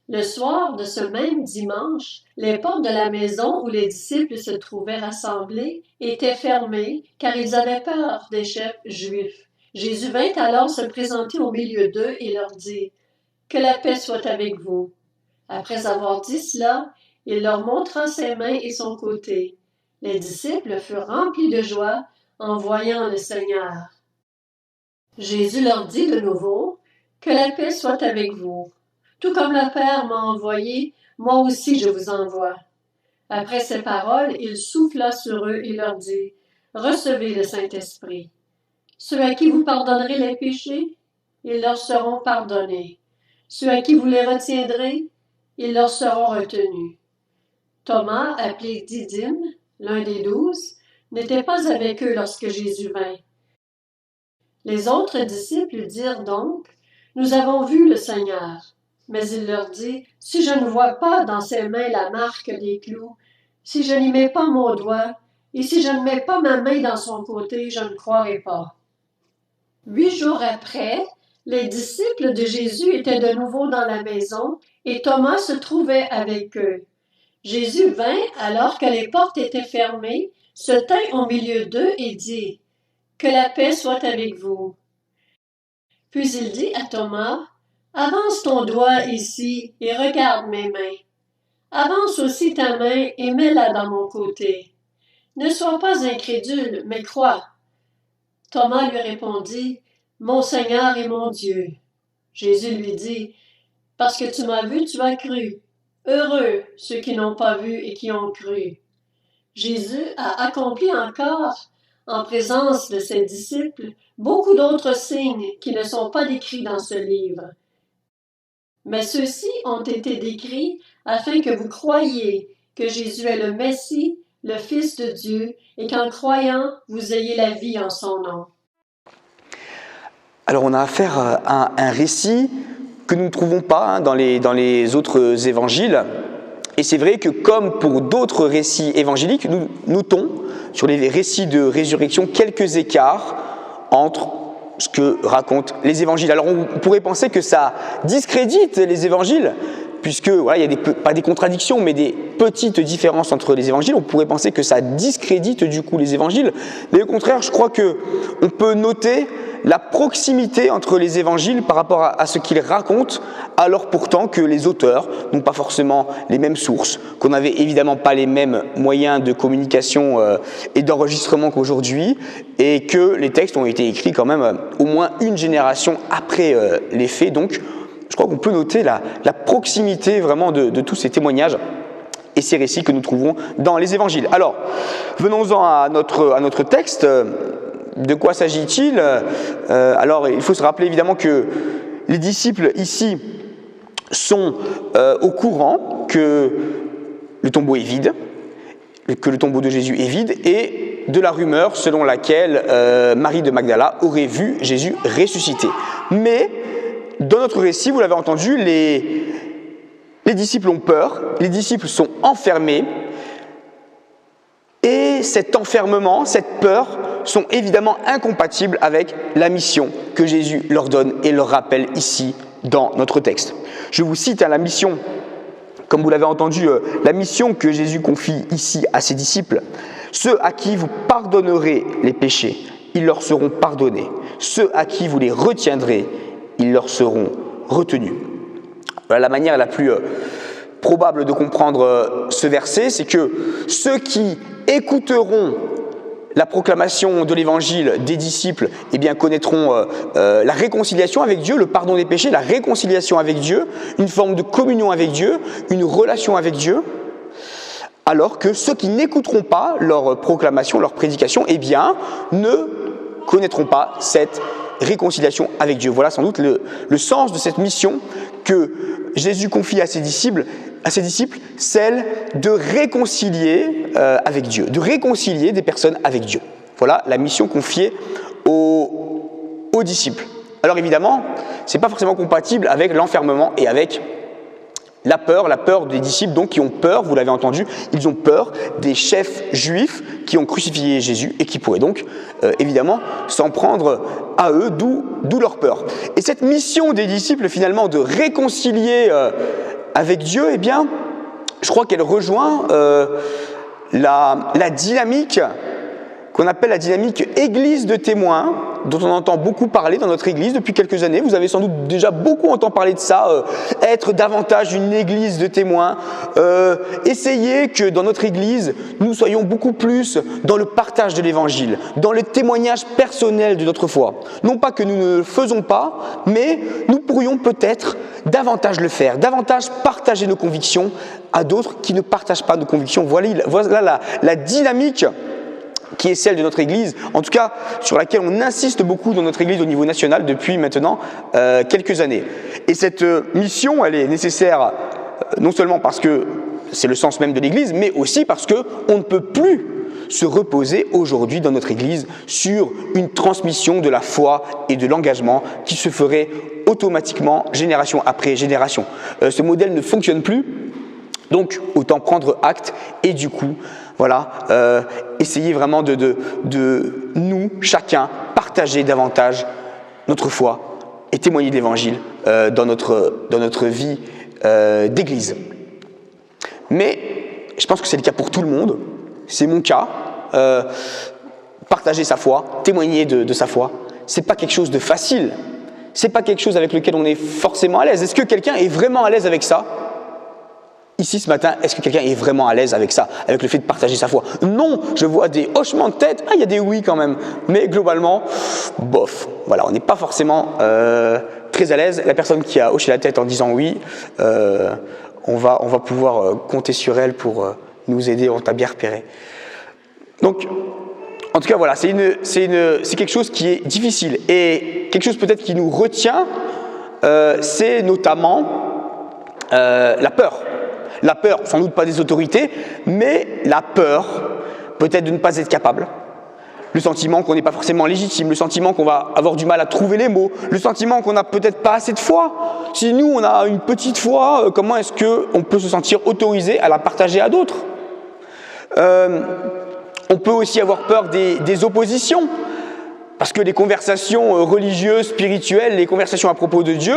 Le soir de ce même dimanche, les portes de la maison où les disciples se trouvaient rassemblés étaient fermées, car ils avaient peur des chefs juifs. Jésus vint alors se présenter au milieu d'eux et leur dit: « Que la paix soit avec vous. » Après avoir dit cela, il leur montra ses mains et son côté. Les disciples furent remplis de joie en voyant le Seigneur. Jésus leur dit de nouveau: « Que la paix soit avec vous. Tout comme le Père m'a envoyé, moi aussi je vous envoie. » Après ces paroles, il souffla sur eux et leur dit: « Recevez le Saint-Esprit. Ceux à qui vous pardonnerez les péchés, ils leur seront pardonnés. Ceux à qui vous les retiendrez, ils leur seront retenus. » Thomas, appelé Didyme, l'un des 12, n'était pas avec eux lorsque Jésus vint. Les autres disciples dirent donc: « Nous avons vu le Seigneur. » Mais il leur dit: « Si je ne vois pas dans ses mains la marque des clous, si je n'y mets pas mon doigt, et si je ne mets pas ma main dans son côté, je ne croirai pas. » 8 jours après, les disciples de Jésus étaient de nouveau dans la maison, et Thomas se trouvait avec eux. Jésus vint, alors que les portes étaient fermées, se tint au milieu d'eux et dit: « Que la paix soit avec vous. » Puis il dit à Thomas: « Avance ton doigt ici et regarde mes mains. Avance aussi ta main et mets-la dans mon côté. Ne sois pas incrédule, mais crois. » Thomas lui répondit: « Mon Seigneur et mon Dieu. » Jésus lui dit: « Parce que tu m'as vu, tu as cru. Heureux ceux qui n'ont pas vu et qui ont cru. » Jésus a accompli encore, en présence de ses disciples, beaucoup d'autres signes qui ne sont pas décrits dans ce livre. Mais ceux-ci ont été décrits afin que vous croyiez que Jésus est le Messie, le Fils de Dieu, et qu'en croyant, vous ayez la vie en son nom. Alors on a affaire à un récit que nous ne trouvons pas dans les autres évangiles. Et c'est vrai que comme pour d'autres récits évangéliques, nous notons sur les récits de résurrection quelques écarts entre ce que racontent les évangiles. Alors on pourrait penser que ça discrédite les évangiles, puisque voilà, il y a pas des contradictions, mais des petites différences entre les évangiles. On pourrait penser que ça discrédite du coup les évangiles. Mais au contraire, je crois qu'on peut noter la proximité entre les évangiles par rapport à ce qu'ils racontent, alors pourtant que les auteurs n'ont pas forcément les mêmes sources, qu'on n'avait évidemment pas les mêmes moyens de communication et d'enregistrement qu'aujourd'hui, et que les textes ont été écrits quand même au moins une génération après les faits. Donc, je crois qu'on peut noter la proximité vraiment de tous ces témoignages et ces récits que nous trouvons dans les évangiles. Alors, venons-en à notre texte. De quoi s'agit-il ? Alors, il faut se rappeler évidemment que les disciples ici sont au courant que le tombeau est vide, que le tombeau de Jésus est vide, et de la rumeur selon laquelle Marie de Magdala aurait vu Jésus ressuscité. Mais, dans notre récit, vous l'avez entendu, les disciples ont peur, les disciples sont enfermés, et cet enfermement, cette peur, sont évidemment incompatibles avec la mission que Jésus leur donne et leur rappelle ici dans notre texte. Je vous cite la mission, comme vous l'avez entendu, la mission que Jésus confie ici à ses disciples. « Ceux à qui vous pardonnerez les péchés, ils leur seront pardonnés. Ceux à qui vous les retiendrez, ils leur seront retenus. » Voilà la manière la plus probable de comprendre ce verset, c'est que ceux qui écouteront la proclamation de l'évangile des disciples, eh bien, connaîtront la réconciliation avec Dieu, le pardon des péchés, la réconciliation avec Dieu, une forme de communion avec Dieu, une relation avec Dieu, alors que ceux qui n'écouteront pas leur proclamation, leur prédication, eh bien, ne connaîtront pas cette réconciliation avec Dieu. Voilà sans doute le sens de cette mission que Jésus confie à ses disciples, celle de réconcilier avec Dieu, de réconcilier des personnes avec Dieu. Voilà la mission confiée aux disciples. Alors évidemment, ce n'est pas forcément compatible avec l'enfermement et avec la peur des disciples donc qui ont peur, vous l'avez entendu, ils ont peur des chefs juifs qui ont crucifié Jésus et qui pourraient donc évidemment s'en prendre à eux, d'où leur peur. Et cette mission des disciples finalement de réconcilier avec Dieu, eh bien, je crois qu'elle rejoint la dynamique qu'on appelle la dynamique Église de témoins, dont on entend beaucoup parler dans notre Église depuis quelques années. Vous avez sans doute déjà beaucoup entendu parler de ça, être davantage une Église de témoins, essayer que dans notre Église, nous soyons beaucoup plus dans le partage de l'Évangile, dans le témoignage personnel de notre foi. Non pas que nous ne le faisons pas, mais nous pourrions peut-être davantage le faire, davantage partager nos convictions à d'autres qui ne partagent pas nos convictions. Voilà la dynamique qui est celle de notre Église, en tout cas sur laquelle on insiste beaucoup dans notre Église au niveau national depuis maintenant quelques années. Et cette mission, elle est nécessaire non seulement parce que c'est le sens même de l'Église, mais aussi parce qu'on ne peut plus se reposer aujourd'hui dans notre Église sur une transmission de la foi et de l'engagement qui se ferait automatiquement génération après génération. Ce modèle ne fonctionne plus, donc autant prendre acte et du coup, voilà, essayer vraiment de nous, chacun, partager davantage notre foi et témoigner de l'Évangile dans notre vie d'Église. Mais je pense que c'est le cas pour tout le monde, c'est mon cas. Partager sa foi, témoigner de sa foi, c'est pas quelque chose de facile, c'est pas quelque chose avec lequel on est forcément à l'aise. Est-ce que quelqu'un est vraiment à l'aise avec ça ? Ici ce matin, est-ce que quelqu'un est vraiment à l'aise avec ça, avec le fait de partager sa foi ? Non, je vois des hochements de tête, il y a des oui quand même, mais globalement, bof. Voilà, on n'est pas forcément très à l'aise. La personne qui a hoché la tête en disant oui, on va pouvoir compter sur elle pour nous aider, on t'a bien repéré. Donc, en tout cas, voilà, c'est quelque chose qui est difficile. Et quelque chose peut-être qui nous retient, c'est notamment la peur. La peur, sans doute pas des autorités, mais la peur peut-être de ne pas être capable. Le sentiment qu'on n'est pas forcément légitime, le sentiment qu'on va avoir du mal à trouver les mots, le sentiment qu'on n'a peut-être pas assez de foi. Si nous, on a une petite foi, comment est-ce qu'on peut se sentir autorisé à la partager à d'autres ? On peut aussi avoir peur des oppositions. Parce que les conversations religieuses, spirituelles, les conversations à propos de Dieu,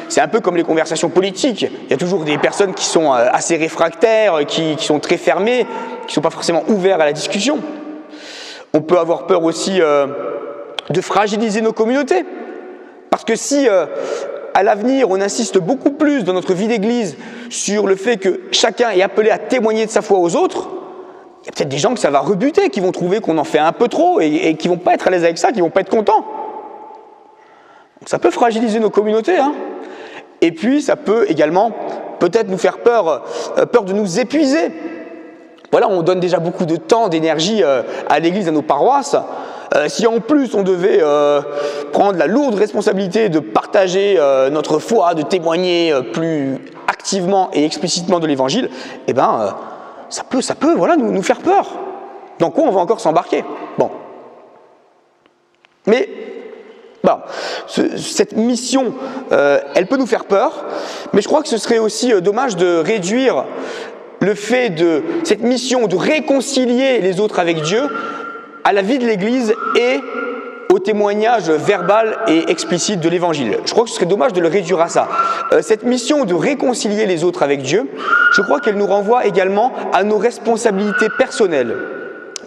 c'est un peu comme les conversations politiques. Il y a toujours des personnes qui sont assez réfractaires, qui sont très fermées, qui ne sont pas forcément ouvertes à la discussion. On peut avoir peur aussi de fragiliser nos communautés. Parce que si, à l'avenir, on insiste beaucoup plus dans notre vie d'église sur le fait que chacun est appelé à témoigner de sa foi aux autres, il y a peut-être des gens que ça va rebuter, qui vont trouver qu'on en fait un peu trop et qui ne vont pas être à l'aise avec ça, qui ne vont pas être contents. Donc ça peut fragiliser nos communautés. Et puis ça peut également peut-être nous faire peur de nous épuiser. Voilà, on donne déjà beaucoup de temps, d'énergie à l'église, à nos paroisses. Si en plus on devait prendre la lourde responsabilité de partager notre foi, de témoigner plus activement et explicitement de l'Évangile, eh ben ça peut voilà, nous faire peur. Dans quoi on va encore s'embarquer ? Bon. Mais cette mission, elle peut nous faire peur, mais je crois que ce serait aussi dommage de réduire le fait de cette mission de réconcilier les autres avec Dieu à la vie de l'Église et au témoignage verbal et explicite de l'Évangile. Je crois que ce serait dommage de le réduire à ça. Cette mission de réconcilier les autres avec Dieu, je crois qu'elle nous renvoie également à nos responsabilités personnelles,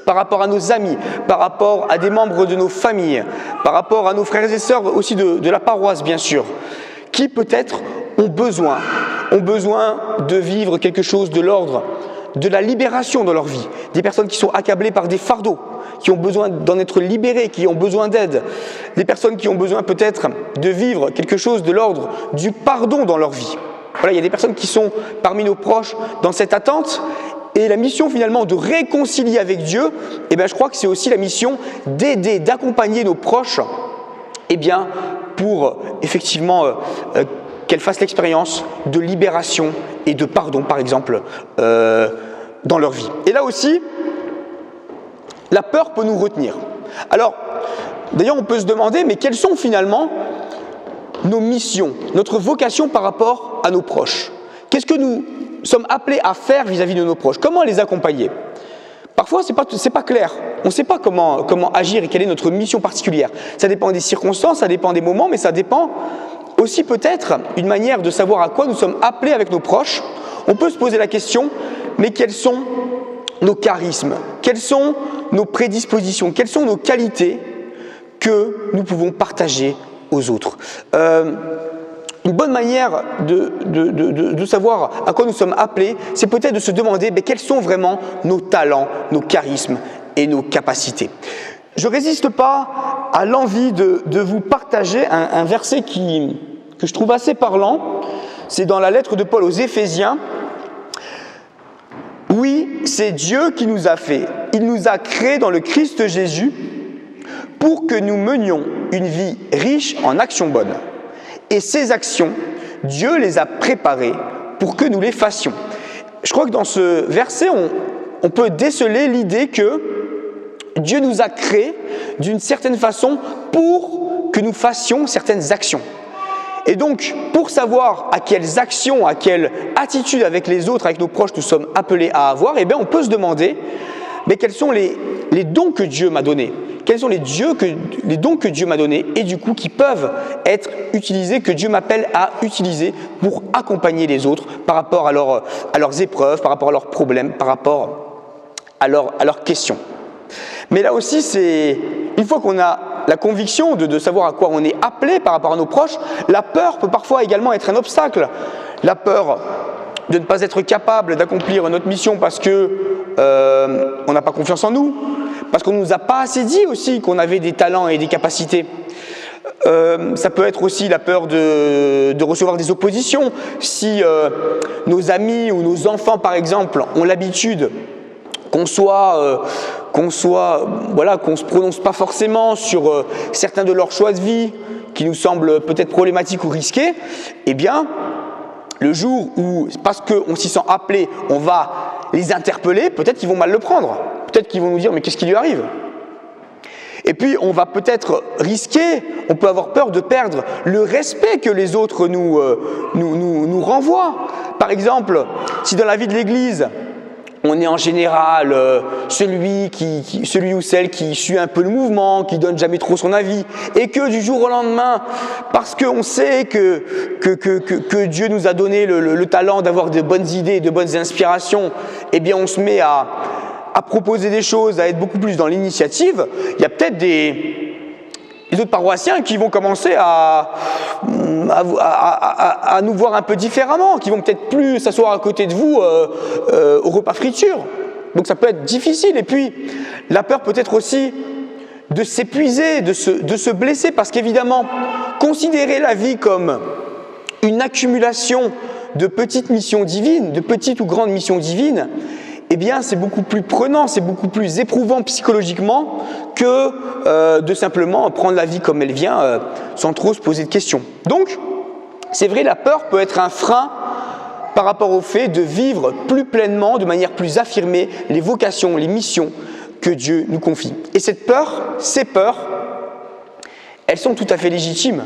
par rapport à nos amis, par rapport à des membres de nos familles, par rapport à nos frères et sœurs aussi de la paroisse, bien sûr, qui peut-être ont besoin de vivre quelque chose de l'ordre de la libération dans leur vie. Des personnes qui sont accablées par des fardeaux, qui ont besoin d'en être libérées, qui ont besoin d'aide. Des personnes qui ont besoin peut-être de vivre quelque chose de l'ordre du pardon dans leur vie. Voilà, il y a des personnes qui sont parmi nos proches dans cette attente. Et la mission finalement de réconcilier avec Dieu, eh bien, je crois que c'est aussi la mission d'aider, d'accompagner nos proches pour effectivement qu'elles fassent l'expérience de libération et de pardon, par exemple, dans leur vie. Et là aussi, la peur peut nous retenir. Alors, d'ailleurs, on peut se demander, mais quelles sont finalement nos missions, notre vocation par rapport à nos proches ? Qu'est-ce que nous sommes appelés à faire vis-à-vis de nos proches ? Comment les accompagner ? Parfois, c'est pas clair. On ne sait pas comment agir et quelle est notre mission particulière. Ça dépend des circonstances, ça dépend des moments, mais ça dépend aussi peut-être une manière de savoir à quoi nous sommes appelés avec nos proches. On peut se poser la question, mais quels sont nos charismes? Quelles sont nos prédispositions? Quelles sont nos qualités que nous pouvons partager aux autres? Une bonne manière de savoir à quoi nous sommes appelés, c'est peut-être de se demander quels sont vraiment nos talents, nos charismes et nos capacités. Je ne résiste pas à l'envie de vous partager un verset que je trouve assez parlant. C'est dans la lettre de Paul aux Éphésiens. Oui, c'est Dieu qui nous a fait. Il nous a créés dans le Christ Jésus pour que nous menions une vie riche en actions bonnes. Et ces actions, Dieu les a préparées pour que nous les fassions. Je crois que dans ce verset, on peut déceler l'idée que Dieu nous a créés d'une certaine façon pour que nous fassions certaines actions. Et donc, pour savoir à quelles actions, à quelle attitude avec les autres, avec nos proches, nous sommes appelés à avoir, on peut se demander quels sont les dons que Dieu m'a donnés. Quels sont les dons que Dieu m'a donnés et du coup qui peuvent être utilisés, que Dieu m'appelle à utiliser pour accompagner les autres par rapport à leurs épreuves, par rapport à leurs problèmes, par rapport à leurs questions. Mais là aussi, c'est une fois qu'on a la conviction de savoir à quoi on est appelé par rapport à nos proches, la peur peut parfois également être un obstacle. La peur de ne pas être capable d'accomplir notre mission parce que on n'a pas confiance en nous, parce qu'on ne nous a pas assez dit aussi qu'on avait des talents et des capacités. Ça peut être aussi la peur de recevoir des oppositions. Si nos amis ou nos enfants, par exemple, ont l'habitude qu'on se prononce pas forcément sur certains de leurs choix de vie qui nous semblent peut-être problématiques ou risqués, le jour où, parce qu'on s'y sent appelé, on va les interpeller, peut-être qu'ils vont mal le prendre. Peut-être qu'ils vont nous dire « mais qu'est-ce qui lui arrive ?» Et puis, on va peut-être risquer, on peut avoir peur de perdre le respect que les autres nous renvoient. Par exemple, si dans la vie de l'Église, on est en général celui ou celle qui suit un peu le mouvement, qui donne jamais trop son avis, et que du jour au lendemain, parce qu'on sait que Dieu nous a donné le talent d'avoir de bonnes idées, de bonnes inspirations, on se met à proposer des choses, à être beaucoup plus dans l'initiative, il y a peut-être des autres paroissiens qui vont commencer à nous voir un peu différemment, qui vont peut-être plus s'asseoir à côté de vous au repas friture. Donc ça peut être difficile. Et puis, la peur peut être aussi de s'épuiser, de se blesser, parce qu'évidemment, considérer la vie comme une accumulation de petites missions divines, de petites ou grandes missions divines, c'est beaucoup plus prenant, c'est beaucoup plus éprouvant psychologiquement que de simplement prendre la vie comme elle vient sans trop se poser de questions. Donc, c'est vrai, la peur peut être un frein par rapport au fait de vivre plus pleinement, de manière plus affirmée, les vocations, les missions que Dieu nous confie. Et ces peurs, elles sont tout à fait légitimes.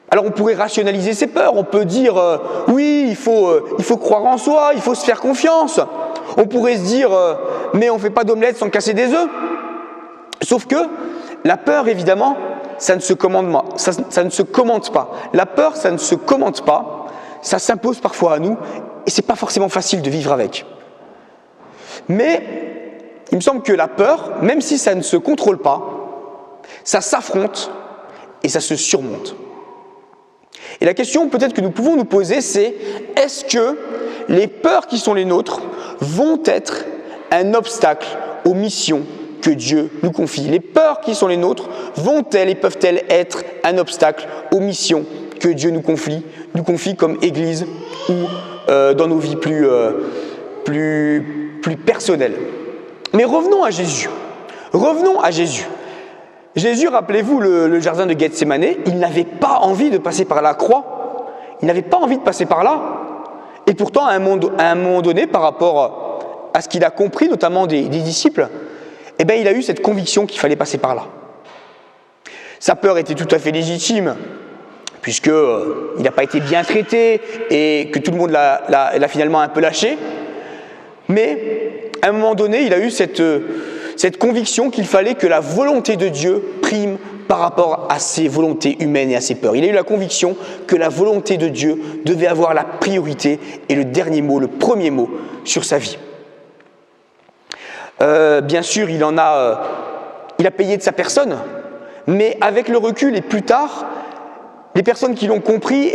Alors on pourrait rationaliser ces peurs, on peut dire oui, il faut croire en soi, il faut se faire confiance. On pourrait se dire mais on ne fait pas d'omelette sans casser des œufs. Sauf que la peur, évidemment, ça ne se commande pas. La peur, ça ne se commente pas, ça s'impose parfois à nous et c'est pas forcément facile de vivre avec. Mais il me semble que la peur, même si ça ne se contrôle pas, ça s'affronte et ça se surmonte. Et la question peut-être que nous pouvons nous poser, c'est est-ce que les peurs qui sont les nôtres vont être un obstacle aux missions que Dieu nous confie? Les peurs qui sont les nôtres vont-elles et peuvent-elles être un obstacle aux missions que Dieu nous confie comme Église ou dans nos vies plus personnelles? Mais revenons à Jésus. Jésus, rappelez-vous le jardin de Gethsémane, il n'avait pas envie de passer par la croix. Il n'avait pas envie de passer par là. Et pourtant, à un moment donné, par rapport à ce qu'il a compris, notamment des disciples, il a eu cette conviction qu'il fallait passer par là. Sa peur était tout à fait légitime, puisqu'il n'a pas été bien traité et que tout le monde l'a finalement un peu lâché. Mais à un moment donné, il a eu cette conviction qu'il fallait que la volonté de Dieu prime par rapport à ses volontés humaines et à ses peurs. Il a eu la conviction que la volonté de Dieu devait avoir la priorité et le dernier mot, le premier mot sur sa vie. Bien sûr, il a payé de sa personne, mais avec le recul et plus tard, les personnes qui l'ont compris,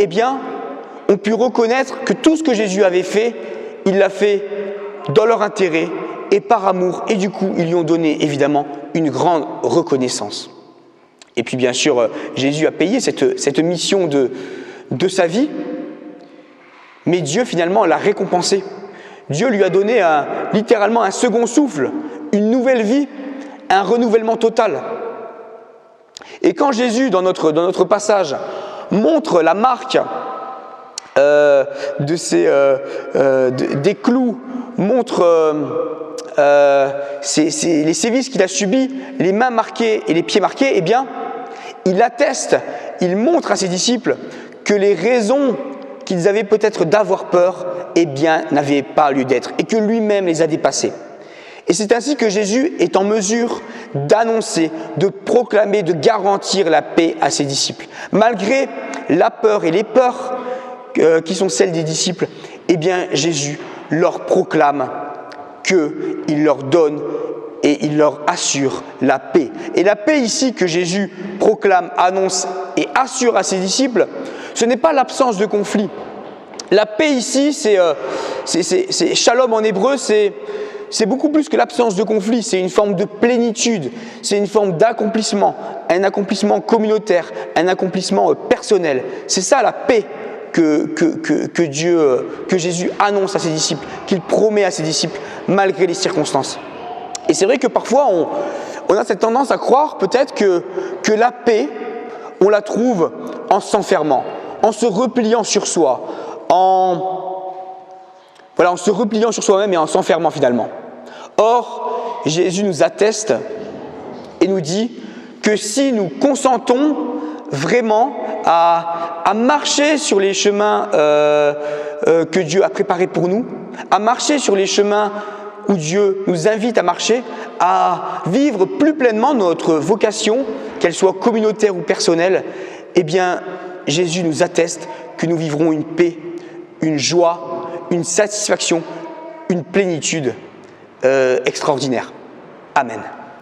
ont pu reconnaître que tout ce que Jésus avait fait, il l'a fait dans leur intérêt et par amour, et du coup, ils lui ont donné évidemment une grande reconnaissance. Et puis bien sûr, Jésus a payé cette mission de sa vie, mais Dieu finalement l'a récompensé. Dieu lui a donné littéralement un second souffle, une nouvelle vie, un renouvellement total. Et quand Jésus, dans notre passage, montre la marque des clous, montre les sévices qu'il a subis, les mains marquées et les pieds marqués, il atteste, il montre à ses disciples que les raisons qu'ils avaient peut-être d'avoir peur, n'avaient pas lieu d'être, et que lui-même les a dépassés. Et c'est ainsi que Jésus est en mesure d'annoncer, de proclamer, de garantir la paix à ses disciples. Malgré la peur et les peurs qui sont celles des disciples, Jésus leur proclame qu'il leur donne et il leur assure la paix. Et la paix ici que Jésus proclame, annonce et assure à ses disciples, ce n'est pas l'absence de conflit. La paix ici, c'est shalom en hébreu, c'est beaucoup plus que l'absence de conflit, c'est une forme de plénitude, c'est une forme d'accomplissement, un accomplissement communautaire, un accomplissement personnel. C'est ça la paix que Jésus annonce à ses disciples, qu'il promet à ses disciples malgré les circonstances. Et c'est vrai que parfois on a cette tendance à croire peut-être que la paix, on la trouve en s'enfermant, en se repliant sur soi, en se repliant sur soi-même et en s'enfermant finalement. Or, Jésus nous atteste et nous dit que si nous consentons vraiment à marcher sur les chemins que Dieu a préparés pour nous, à marcher sur les chemins où Dieu nous invite à marcher, à vivre plus pleinement notre vocation, qu'elle soit communautaire ou personnelle, Jésus nous atteste que nous vivrons une paix, une joie, une satisfaction, une plénitude extraordinaire. Amen.